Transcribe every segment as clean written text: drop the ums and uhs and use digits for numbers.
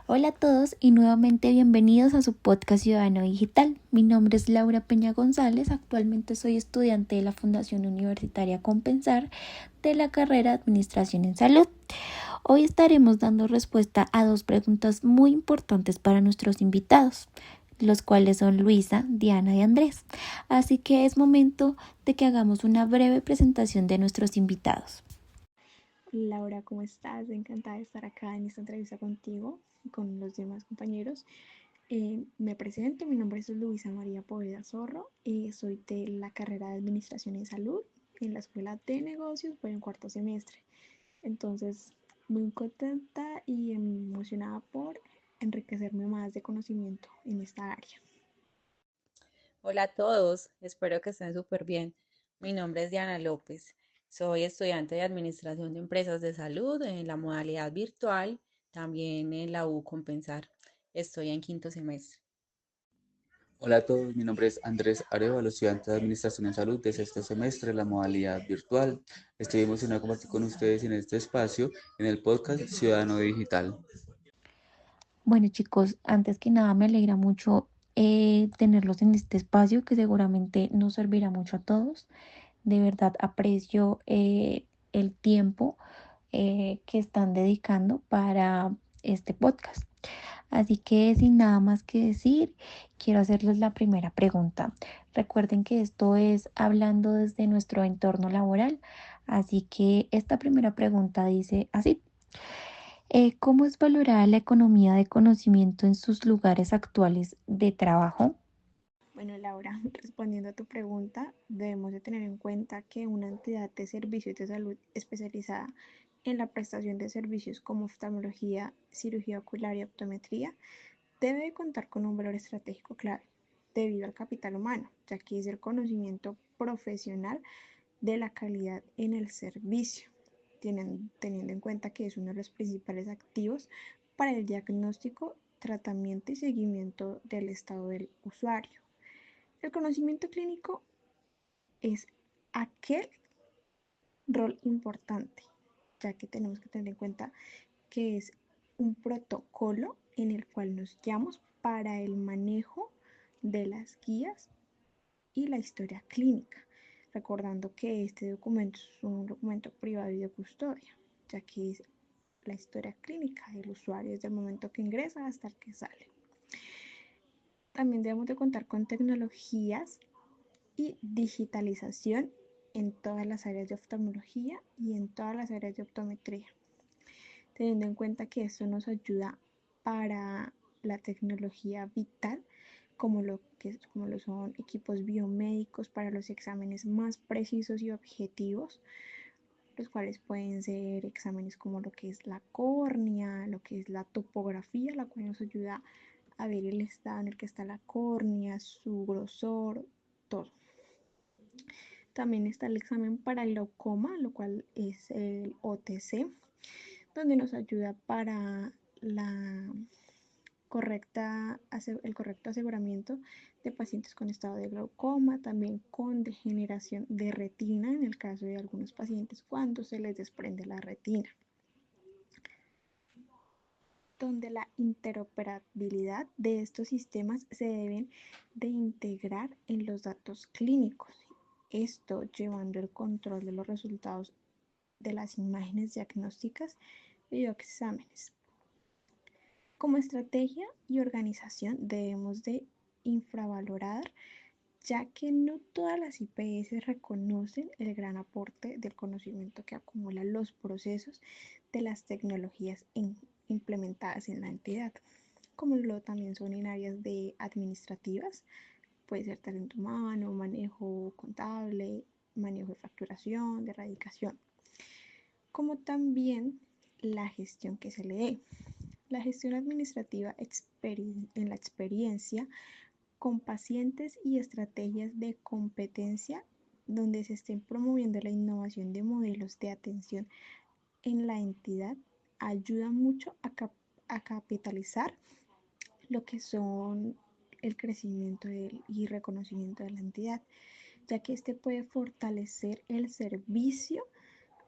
Hola a todos y nuevamente bienvenidos a su podcast Ciudadano Digital. Mi nombre es Laura Peña González, actualmente soy estudiante de la Fundación Universitaria Compensar de la carrera de Administración en Salud. Hoy estaremos dando respuesta a dos preguntas muy importantes para nuestros invitados, los cuales son Luisa, Diana y Andrés. Así que es momento de que hagamos una breve presentación de nuestros invitados. Laura, ¿cómo estás? Encantada de estar acá en esta entrevista contigo y con los demás compañeros. Me presento, mi nombre es Luisa María Poveda Zorro y soy de la carrera de Administración en Salud en la Escuela de Negocios, voy en cuarto semestre. Entonces, muy contenta y emocionada por enriquecerme más de conocimiento en esta área. Hola a todos, espero que estén súper bien. Mi nombre es Diana López, soy estudiante de Administración de Empresas de Salud en la modalidad virtual, también en la U Compensar. Estoy en quinto semestre. Hola a todos, mi nombre es Andrés Arevalo, estudiante de Administración en Salud de sexto semestre, la modalidad virtual. Estoy emocionado de compartir con ustedes en este espacio, en el podcast Ciudadano Digital. Bueno chicos, antes que nada me alegra mucho tenerlos en este espacio que seguramente nos servirá mucho a todos. De verdad aprecio el tiempo que están dedicando para este podcast. Así que sin nada más que decir, quiero hacerles la primera pregunta. Recuerden que esto es hablando desde nuestro entorno laboral, así que esta primera pregunta dice así. ¿Cómo es valorada la economía de conocimiento en sus lugares actuales de trabajo? Bueno, Laura, respondiendo a tu pregunta, debemos de tener en cuenta que una entidad de servicios de salud especializada en la prestación de servicios como oftalmología, cirugía ocular y optometría debe de contar con un valor estratégico clave debido al capital humano, ya que es el conocimiento profesional de la calidad en el servicio, teniendo en cuenta que es uno de los principales activos para el diagnóstico, tratamiento y seguimiento del estado del usuario. El conocimiento clínico es aquel rol importante, ya que tenemos que tener en cuenta que es un protocolo en el cual nos guiamos para el manejo de las guías y la historia clínica, recordando que este documento es un documento privado y de custodia, ya que es la historia clínica del usuario desde el momento que ingresa hasta el que sale. También debemos de contar con tecnologías y digitalización en todas las áreas de oftalmología y en todas las áreas de optometría, teniendo en cuenta que esto nos ayuda para la tecnología vital, como lo son equipos biomédicos para los exámenes más precisos y objetivos, los cuales pueden ser exámenes como lo que es la córnea, lo que es la topografía, la cual nos ayuda a ver el estado en el que está la córnea, su grosor, todo. También está el examen para el glaucoma, lo cual es el OTC, donde nos ayuda para la el correcto aseguramiento de pacientes con estado de glaucoma, también con degeneración de retina en el caso de algunos pacientes cuando se les desprende la retina, donde la interoperabilidad de estos sistemas se deben de integrar en los datos clínicos, esto llevando el control de los resultados de las imágenes diagnósticas y exámenes. Como estrategia y organización debemos de infravalorar, ya que no todas las IPS reconocen el gran aporte del conocimiento que acumulan los procesos de las tecnologías implementadas en la entidad, como lo también son en áreas de administrativas, puede ser talento humano, manejo contable, manejo de facturación, de erradicación, como también la gestión que se le dé. La gestión administrativa en la experiencia con pacientes y estrategias de competencia donde se estén promoviendo la innovación de modelos de atención en la entidad ayuda mucho a capitalizar lo que son el crecimiento y reconocimiento de la entidad, ya que este puede fortalecer el servicio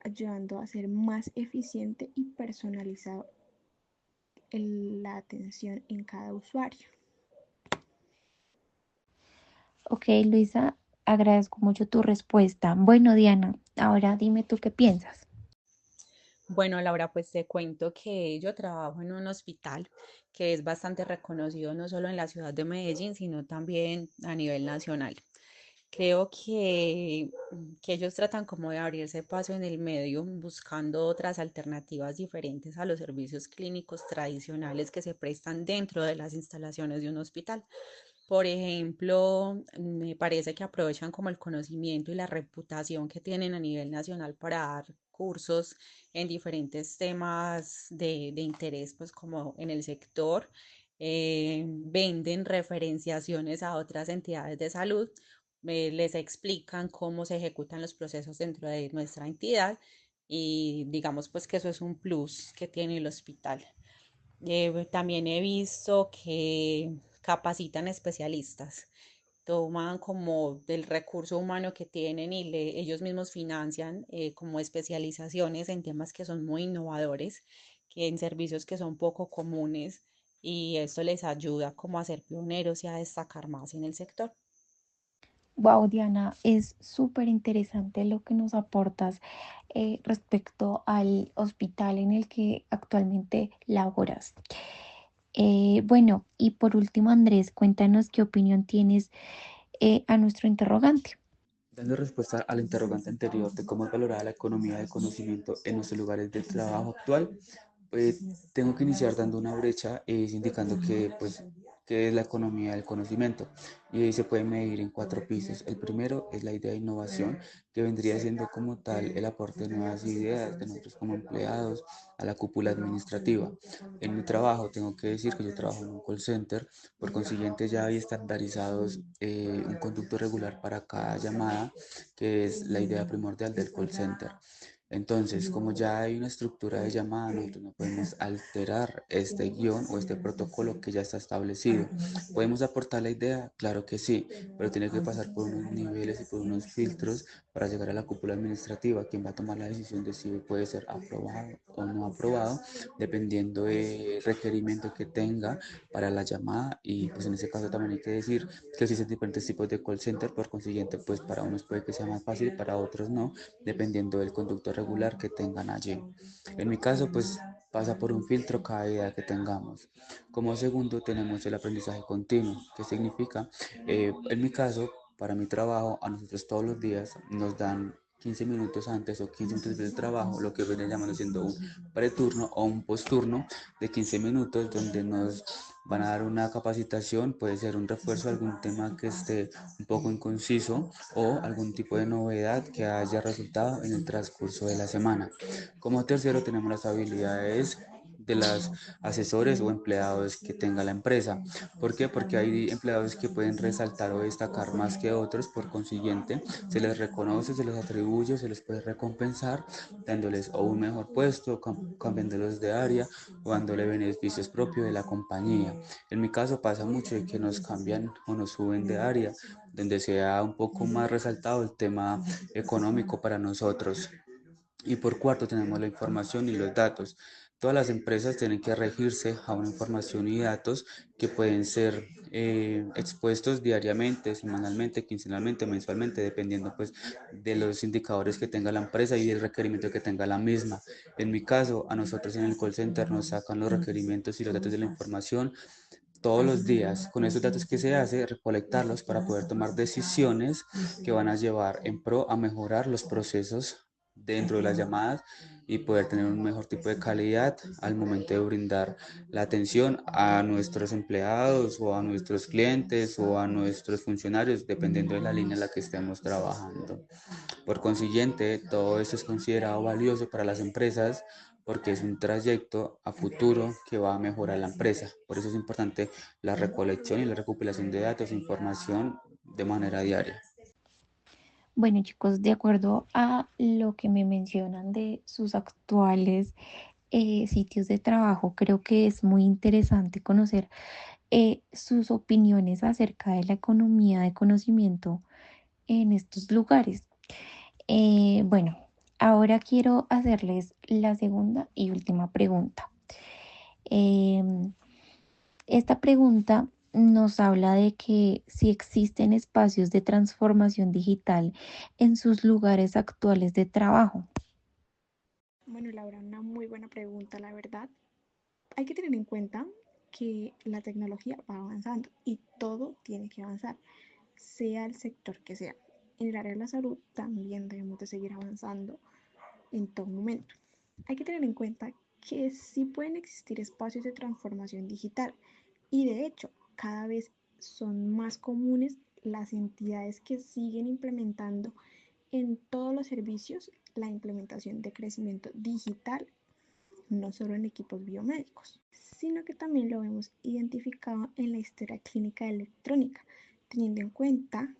ayudando a ser más eficiente y personalizado la atención en cada usuario. Ok, Luisa, agradezco mucho tu respuesta. Bueno, Diana, ahora dime tú qué piensas. Bueno, Laura, pues te cuento que yo trabajo en un hospital que es bastante reconocido no solo en la ciudad de Medellín, sino también a nivel nacional. Creo que ellos tratan como de abrirse paso en el medio, buscando otras alternativas diferentes a los servicios clínicos tradicionales que se prestan dentro de las instalaciones de un hospital. Por ejemplo, me parece que aprovechan como el conocimiento y la reputación que tienen a nivel nacional para dar cursos en diferentes temas de interés, pues como en el sector. Venden referenciaciones a otras entidades de salud, les explican cómo se ejecutan los procesos dentro de nuestra entidad y digamos pues que eso es un plus que tiene el hospital. También he visto que capacitan especialistas, toman como del recurso humano que tienen y ellos mismos financian como especializaciones en temas que son muy innovadores, que en servicios que son poco comunes y esto les ayuda como a ser pioneros y a destacar más en el sector. Wow, Diana, es súper interesante lo que nos aportas respecto al hospital en el que actualmente laboras. Bueno, y por último, Andrés, cuéntanos qué opinión tienes a nuestro interrogante. Dando respuesta al interrogante anterior de cómo es valorada la economía del conocimiento en nuestros lugares de trabajo actual, pues tengo que iniciar dando una brecha indicando que, pues, qué es la economía del conocimiento. Y ahí se puede medir en cuatro pisos. El primero es la idea de innovación, que vendría siendo como tal el aporte de nuevas ideas de nosotros como empleados a la cúpula administrativa. En mi trabajo tengo que decir que yo trabajo en un call center, por consiguiente ya hay estandarizados un conducto regular para cada llamada, que es la idea primordial del call center. Entonces, como ya hay una estructura de llamada, nosotros no podemos alterar este guión o este protocolo que ya está establecido. ¿Podemos aportar la idea? Claro que sí, pero tiene que pasar por unos niveles y por unos filtros para llegar a la cúpula administrativa, quien va a tomar la decisión de si puede ser aprobado o no aprobado, dependiendo del requerimiento que tenga para la llamada. Y pues en ese caso también hay que decir que existen diferentes tipos de call center, por consiguiente, pues para unos puede que sea más fácil, para otros no, dependiendo del conducto regular que tengan allí. En mi caso, pues pasa por un filtro cada idea que tengamos. Como segundo, tenemos el aprendizaje continuo, que significa, en mi caso, para mi trabajo, a nosotros todos los días nos dan 15 minutos antes o 15 minutos del trabajo, lo que viene llamando siendo un preturno o un posturno de 15 minutos, donde nos van a dar una capacitación, puede ser un refuerzo, algún tema que esté un poco inconciso o algún tipo de novedad que haya resultado en el transcurso de la semana. Como tercero tenemos las habilidades de los asesores o empleados que tenga la empresa. ¿Por qué? Porque hay empleados que pueden resaltar o destacar más que otros, por consiguiente, se les reconoce, se les atribuye, se les puede recompensar, dándoles o un mejor puesto, cambiándolos de área o dándole beneficios propios de la compañía. En mi caso pasa mucho de que nos cambian o nos suben de área, donde sea un poco más resaltado el tema económico para nosotros. Y por cuarto tenemos la información y los datos. Todas las empresas tienen que regirse a una información y datos que pueden ser expuestos diariamente, semanalmente, quincenalmente, mensualmente, dependiendo pues de los indicadores que tenga la empresa y el requerimiento que tenga la misma. En mi caso, a nosotros en el call center nos sacan los requerimientos y los datos de la información todos los días. Con esos datos que se hace, recolectarlos para poder tomar decisiones que van a llevar en pro a mejorar los procesos dentro de las llamadas y poder tener un mejor tipo de calidad al momento de brindar la atención a nuestros empleados o a nuestros clientes o a nuestros funcionarios, dependiendo de la línea en la que estemos trabajando. Por consiguiente, todo esto es considerado valioso para las empresas porque es un trayecto a futuro que va a mejorar la empresa. Por eso es importante la recolección y la recopilación de datos e información de manera diaria. Bueno, chicos, de acuerdo a lo que me mencionan de sus actuales sitios de trabajo, creo que es muy interesante conocer sus opiniones acerca de la economía de conocimiento en estos lugares. Bueno, ahora quiero hacerles la segunda y última pregunta. esta pregunta nos habla de que si existen espacios de transformación digital en sus lugares actuales de trabajo. Bueno, Laura, una muy buena pregunta, la verdad. Hay que tener en cuenta que la tecnología va avanzando y todo tiene que avanzar, sea el sector que sea. En el área de la salud también debemos de seguir avanzando en todo momento. Hay que tener en cuenta que sí pueden existir espacios de transformación digital y de hecho cada vez son más comunes las entidades que siguen implementando en todos los servicios la implementación de crecimiento digital, no solo en equipos biomédicos, sino que también lo hemos identificado en la historia clínica electrónica, teniendo en cuenta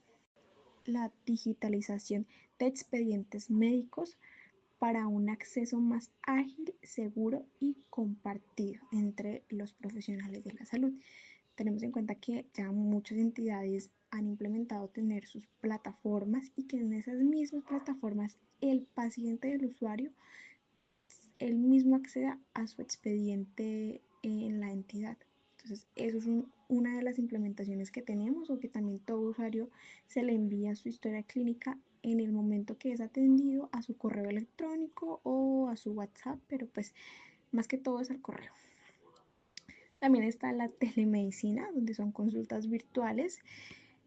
la digitalización de expedientes médicos para un acceso más ágil, seguro y compartido entre los profesionales de la salud. Tenemos en cuenta que ya muchas entidades han implementado tener sus plataformas y que en esas mismas plataformas el paciente del usuario él mismo acceda a su expediente en la entidad. Entonces, eso es una de las implementaciones que tenemos o que también todo usuario se le envía su historia clínica en el momento que es atendido a su correo electrónico o a su WhatsApp, pero pues más que todo es al correo. También está la telemedicina, donde son consultas virtuales,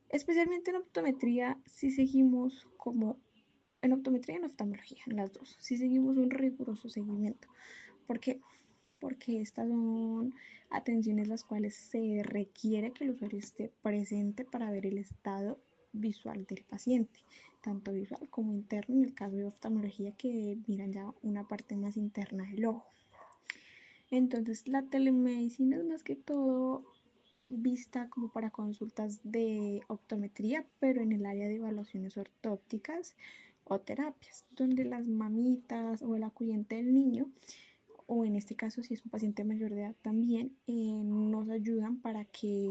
especialmente en optometría, si seguimos como en optometría y en oftalmología, en las dos, si seguimos un riguroso seguimiento. ¿Por qué? Porque estas son atenciones las cuales se requiere que el usuario esté presente para ver el estado visual del paciente, tanto visual como interno en el caso de oftalmología que miran ya una parte más interna del ojo. Entonces la telemedicina es más que todo vista como para consultas de optometría, pero en el área de evaluaciones ortópticas o terapias, donde las mamitas o el acudiente del niño o en este caso si es un paciente mayor de edad también, nos ayudan para que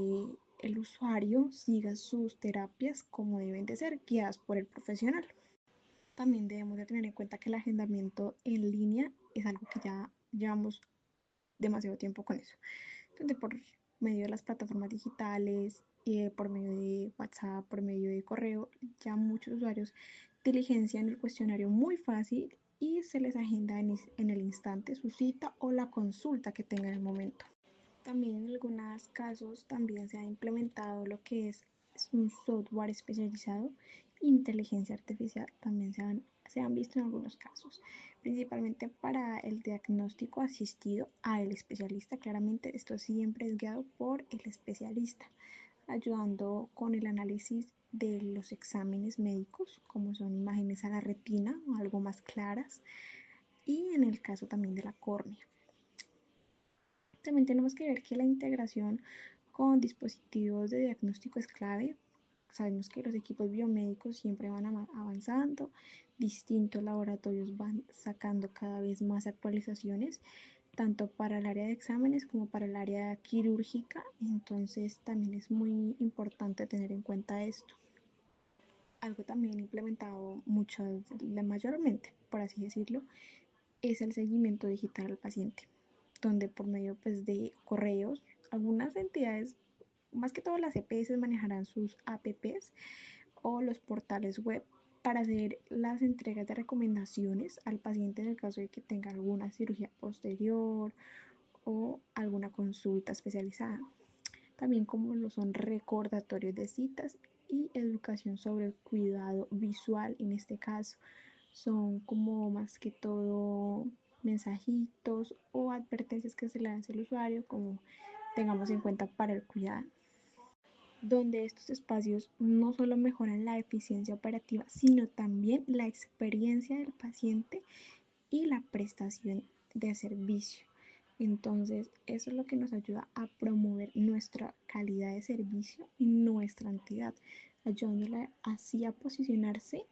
el usuario siga sus terapias como deben de ser, guiadas por el profesional. También debemos de tener en cuenta que el agendamiento en línea es algo que ya llevamos demasiado tiempo con eso. Entonces, por medio de las plataformas digitales, por medio de WhatsApp, por medio de correo, ya muchos usuarios diligencian el cuestionario muy fácil y se les agenda en el instante su cita o la consulta que tengan en el momento. También en algunos casos también se ha implementado lo que es un software especializado, inteligencia artificial, también se han visto en algunos casos, principalmente para el diagnóstico asistido al especialista. Claramente esto siempre es guiado por el especialista, ayudando con el análisis de los exámenes médicos, como son imágenes a la retina o algo más claras, y en el caso también de la córnea. También tenemos que ver que la integración con dispositivos de diagnóstico es clave. Sabemos que los equipos biomédicos siempre van avanzando, distintos laboratorios van sacando cada vez más actualizaciones, tanto para el área de exámenes como para el área quirúrgica. Entonces también es muy importante tener en cuenta esto. Algo también implementado mayormente, por así decirlo, es el seguimiento digital al paciente, donde por medio pues, de correos, algunas entidades, más que todo las EPS, manejarán sus APPs o los portales web para hacer las entregas de recomendaciones al paciente en el caso de que tenga alguna cirugía posterior o alguna consulta especializada. También como lo son recordatorios de citas y educación sobre el cuidado visual en este caso. Son como más que todo mensajitos o advertencias que se le dan al usuario como tengamos en cuenta para el cuidado, donde estos espacios no solo mejoran la eficiencia operativa, sino también la experiencia del paciente y la prestación de servicio. Entonces, eso es lo que nos ayuda a promover nuestra calidad de servicio y nuestra entidad, ayudándola así a posicionarse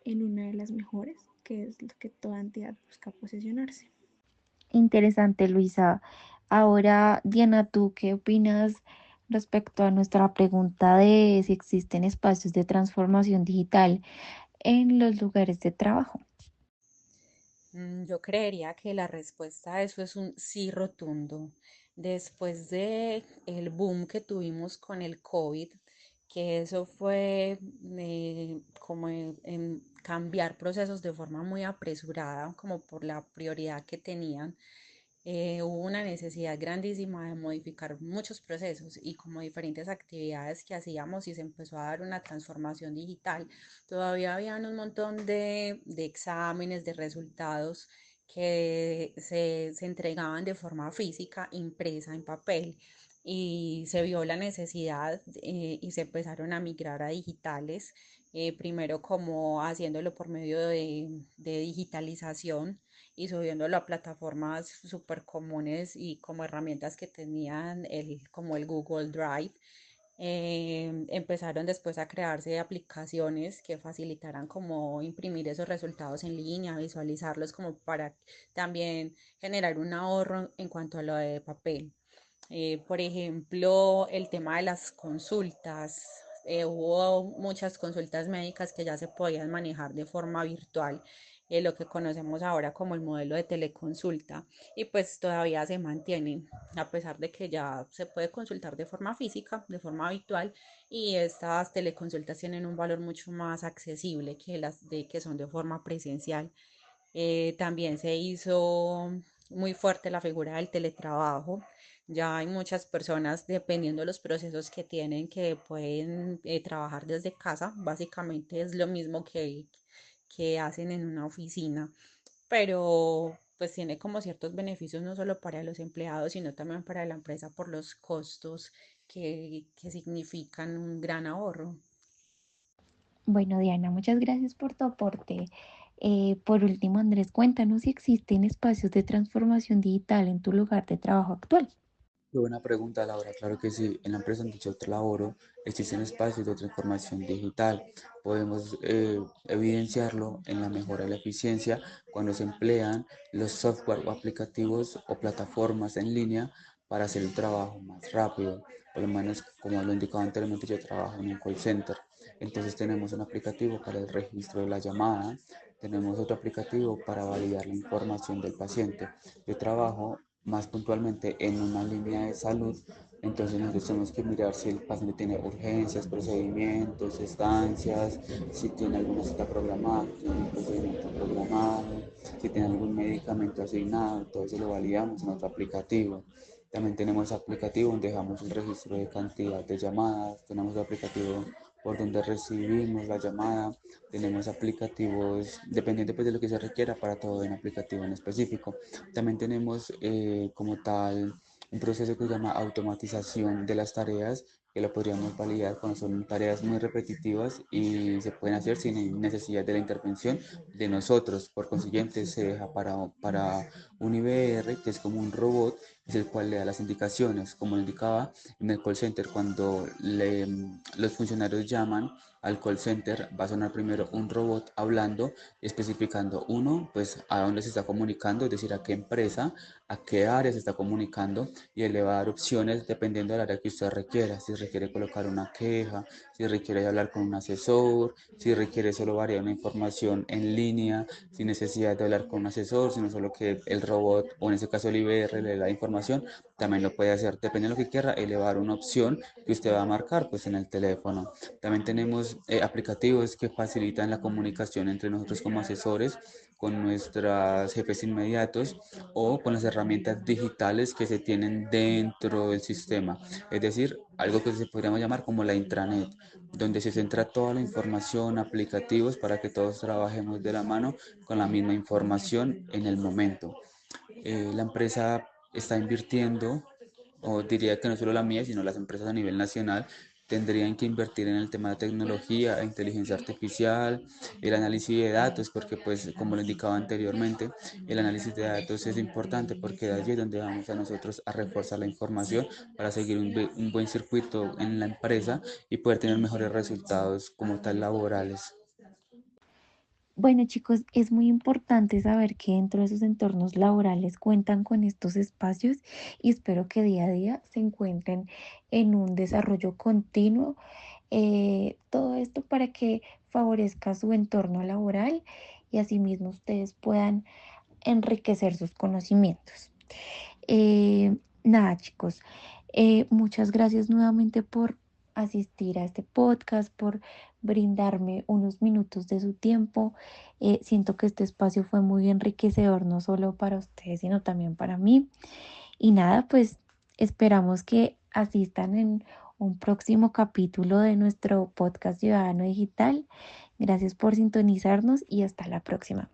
en una de las mejores, que es lo que toda entidad busca posicionarse. Interesante, Luisa. Ahora, Diana, ¿tú qué opinas respecto a nuestra pregunta de si existen espacios de transformación digital en los lugares de trabajo? Yo creería que la respuesta a eso es un sí rotundo. Después de el boom que tuvimos con el COVID, que eso fue como en cambiar procesos de forma muy apresurada, como por la prioridad que tenían, hubo una necesidad grandísima de modificar muchos procesos y como diferentes actividades que hacíamos y se empezó a dar una transformación digital. Todavía habían un montón de exámenes, de resultados que se entregaban de forma física, impresa en papel, y se vio la necesidad y se empezaron a migrar a digitales, primero como haciéndolo por medio de digitalización y subiéndolo a plataformas súper comunes y como herramientas que tenían como el Google Drive. Empezaron después a crearse aplicaciones que facilitaran como imprimir esos resultados en línea, visualizarlos como para también generar un ahorro en cuanto a lo de papel. Por ejemplo, el tema de las consultas. Hubo muchas consultas médicas que ya se podían manejar de forma virtual, lo que conocemos ahora como el modelo de teleconsulta, y pues todavía se mantienen, a pesar de que ya se puede consultar de forma física, de forma virtual, y estas teleconsultas tienen un valor mucho más accesible que las de que son de forma presencial. También se hizo muy fuerte la figura del teletrabajo. Ya hay muchas personas, dependiendo de los procesos que tienen, que pueden trabajar desde casa. Básicamente es lo mismo que hacen en una oficina, pero pues tiene como ciertos beneficios no solo para los empleados, sino también para la empresa por los costos que significan un gran ahorro. Bueno, Diana, muchas gracias por tu aporte. Por último, Andrés, cuéntanos si existen espacios de transformación digital en tu lugar de trabajo actual. Qué buena pregunta, Laura. Claro que sí. En la empresa donde yo laboro existen espacios de transformación digital. Podemos evidenciarlo en la mejora de la eficiencia cuando se emplean los software o aplicativos o plataformas en línea para hacer el trabajo más rápido. Por lo menos, como lo indicaba anteriormente, yo trabajo en un call center. Entonces tenemos un aplicativo para el registro de la llamada. Tenemos otro aplicativo para validar la información del paciente. Yo trabajo más puntualmente en una línea de salud, entonces nosotros tenemos que mirar si el paciente tiene urgencias, procedimientos, estancias, si tiene alguna cita programada, si tiene un procedimiento programado, si tiene algún medicamento asignado, todo eso lo validamos en otro aplicativo. También tenemos aplicativo donde dejamos el registro de cantidad de llamadas, tenemos aplicativo por donde recibimos la llamada, tenemos aplicativos, dependiendo pues de lo que se requiera para todo en aplicativo en específico. También tenemos como tal un proceso que se llama automatización de las tareas, que lo podríamos validar cuando son tareas muy repetitivas y se pueden hacer sin necesidad de la intervención de nosotros. Por consiguiente, se deja para un IVR, que es como un robot, es el cual le da las indicaciones. Como lo indicaba en el call center, cuando los funcionarios llaman al call center, va a sonar primero un robot hablando, especificando uno, pues a dónde se está comunicando, es decir, a qué empresa, a qué área se está comunicando, y él le va a dar opciones dependiendo del área que usted requiera, si requiere colocar una queja, si requiere hablar con un asesor, si requiere solo variar una información en línea, sin necesidad de hablar con un asesor, sino solo que el robot, o en este caso el IBR, le da información, también lo puede hacer. Depende de lo que quiera, él le va a dar una opción que usted va a marcar pues en el teléfono. También tenemos aplicativos que facilitan la comunicación entre nosotros como asesores con nuestros jefes inmediatos o con las herramientas digitales que se tienen dentro del sistema. Es decir, algo que se podríamos llamar como la intranet, donde se centra toda la información, aplicativos para que todos trabajemos de la mano con la misma información en el momento. La empresa está invirtiendo, o diría que no solo la mía, sino las empresas a nivel nacional, tendrían que invertir en el tema de tecnología, e inteligencia artificial, el análisis de datos, porque pues como lo indicaba anteriormente, el análisis de datos es importante porque de allí es donde vamos a nosotros a reforzar la información para seguir un buen circuito en la empresa y poder tener mejores resultados como tal laborales. Bueno, chicos, es muy importante saber que dentro de sus entornos laborales cuentan con estos espacios y espero que día a día se encuentren en un desarrollo continuo. Todo esto para que favorezca su entorno laboral y asimismo ustedes puedan enriquecer sus conocimientos. Eh, Nada, chicos, muchas gracias nuevamente por asistir a este podcast, por brindarme unos minutos de su tiempo. Siento que este espacio fue muy enriquecedor, no solo para ustedes, sino también para mí. Y nada, pues esperamos que asistan en un próximo capítulo de nuestro podcast Ciudadano Digital. Gracias por sintonizarnos y hasta la próxima.